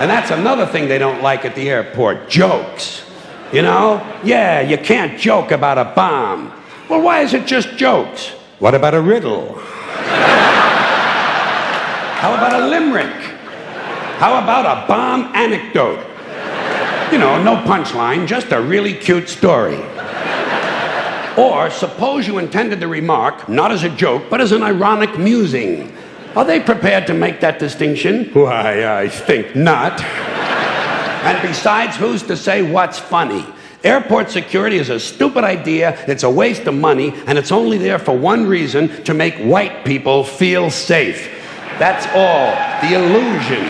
And that's another thing they don't like at the airport, jokes. You know? Yeah, you can't joke about a bomb. Well, why is it just jokes? What about a riddle? How about a limerick? How about a bomb anecdote? You know, no punchline, just a really cute story. Or suppose you intended the remark, not as a joke, but as an ironic musing. Are they prepared to make that distinction? Why, I think not. And besides, who's to say what's funny? Airport security is a stupid idea, it's a waste of money, and it's only there for one reason, to make white people feel safe. That's all. The illusion.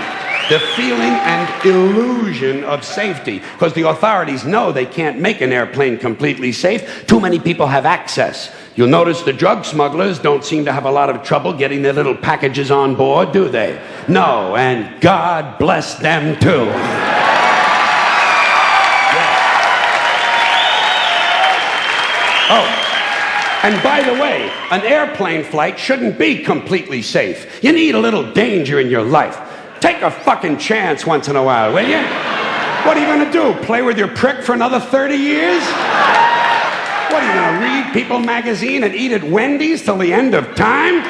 The feeling and illusion of safety. Because the authorities know they can't make an airplane completely safe. Too many people have access. You'll notice the drug smugglers don't seem to have a lot of trouble getting their little packages on board, do they? No, and God bless them too. Oh, and by the way, an airplane flight shouldn't be completely safe. You need a little danger in your life. Take a fucking chance once in a while, will you? What are you going to do? Play with your prick for another 30 years? What, are you going to read People magazine and eat at Wendy's till the end of time?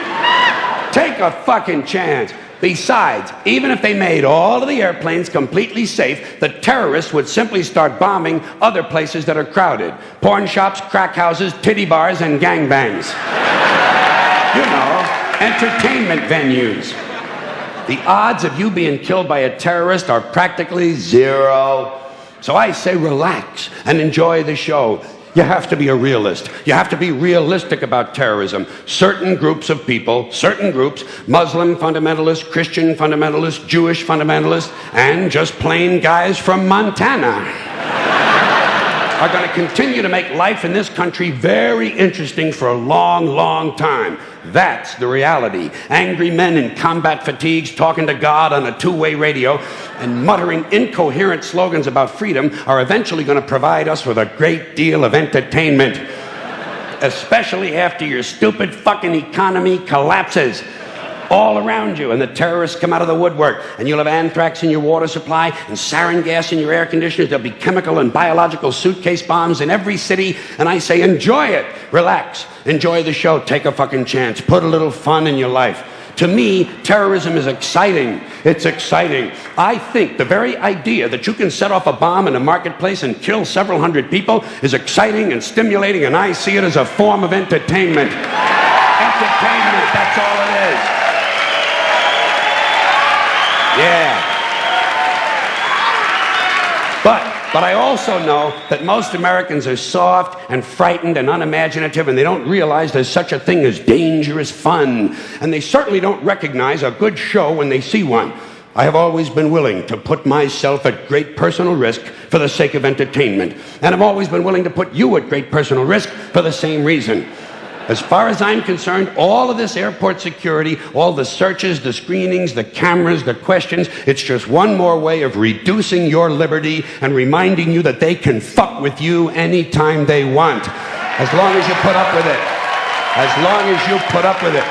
Take a fucking chance. Besides, even if they made all of the airplanes completely safe, the terrorists would simply start bombing other places that are crowded. Porn shops, crack houses, titty bars, and gangbangs. You know, entertainment venues. The odds of you being killed by a terrorist are practically zero. So I say relax and enjoy the show. You have to be a realist. You have to be realistic about terrorism. Certain groups of people, certain groups, Muslim fundamentalists, Christian fundamentalists, Jewish fundamentalists, and just plain guys from Montana are going to continue to make life in this country very interesting for a long, long time. That's the reality. Angry men in combat fatigues talking to God on a two-way radio and muttering incoherent slogans about freedom are eventually going to provide us with a great deal of entertainment. Especially after your stupid fucking economy collapses all around you and the terrorists come out of the woodwork and you'll have anthrax in your water supply and sarin gas in your air conditioners. There'll be chemical and biological suitcase bombs in every city, and I say enjoy it. Relax. Enjoy the show. Take a fucking chance. Put a little fun in your life. To me, terrorism is exciting. It's exciting. I think the very idea that you can set off a bomb in a marketplace and kill several hundred people is exciting and stimulating, and I see it as a form of entertainment. Entertainment, that's all it is. Yeah. But I also know that most Americans are soft and frightened and unimaginative, and they don't realize there's such a thing as dangerous fun. And they certainly don't recognize a good show when they see one. I have always been willing to put myself at great personal risk for the sake of entertainment. And I've always been willing to put you at great personal risk for the same reason. As far as I'm concerned, all of this airport security, all the searches, the screenings, the cameras, the questions, it's just one more way of reducing your liberty and reminding you that they can fuck with you anytime they want. As long as you put up with it. As long as you put up with it.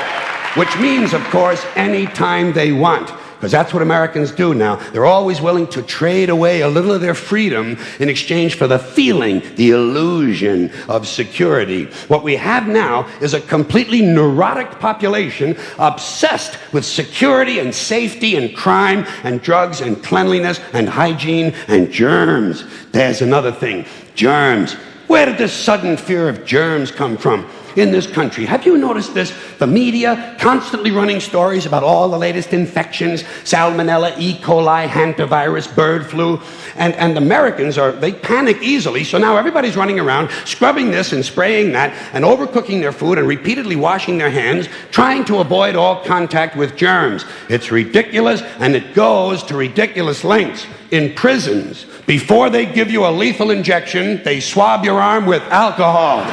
Which means, of course, anytime they want. Because that's what Americans do now. They're always willing to trade away a little of their freedom in exchange for the feeling, the illusion of security. What we have now is a completely neurotic population obsessed with security and safety and crime and drugs and cleanliness and hygiene and germs. There's another thing, germs. Where did this sudden fear of germs come from? In this country. Have you noticed this? The media constantly running stories about all the latest infections, salmonella, E. coli, hantavirus, bird flu, and Americans they panic easily, so now everybody's running around scrubbing this and spraying that and overcooking their food and repeatedly washing their hands, trying to avoid all contact with germs. It's ridiculous, and it goes to ridiculous lengths. In prisons, before they give you a lethal injection, they swab your arm with alcohol.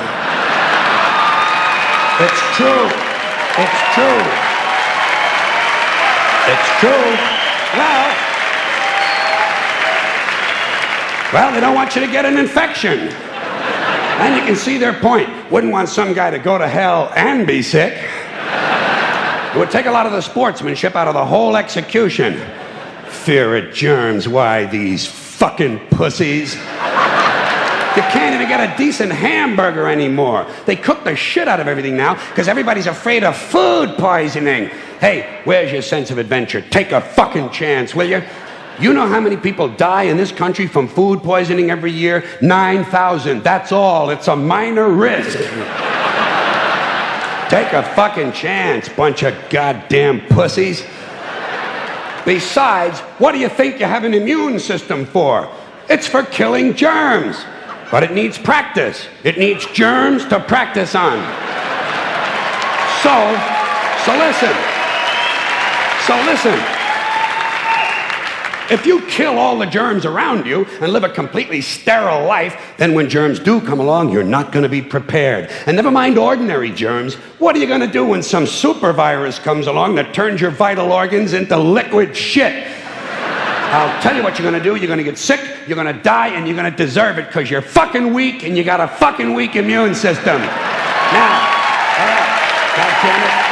It's true. It's true. It's true. Well, they don't want you to get an infection. And you can see their point. Wouldn't want some guy to go to hell and be sick. It would take a lot of the sportsmanship out of the whole execution. Fear of germs, why these fucking pussies? You can't even get a decent hamburger anymore. They cook the shit out of everything now because everybody's afraid of food poisoning. Hey, where's your sense of adventure? Take a fucking chance, will you? You know how many people die in this country from food poisoning every year? 9,000. That's all. It's a minor risk. Take a fucking chance, bunch of goddamn pussies. Besides, what do you think you have an immune system for? It's for killing germs. But it needs practice. It needs germs to practice on. So listen. If you kill all the germs around you and live a completely sterile life, then when germs do come along, you're not going to be prepared. And never mind ordinary germs, what are you going to do when some super virus comes along that turns your vital organs into liquid shit? I'll tell you what you're going to do. You're going to get sick, you're going to die, and you're going to deserve it because you're fucking weak and you got a fucking weak immune system. Now, all right, God damn it.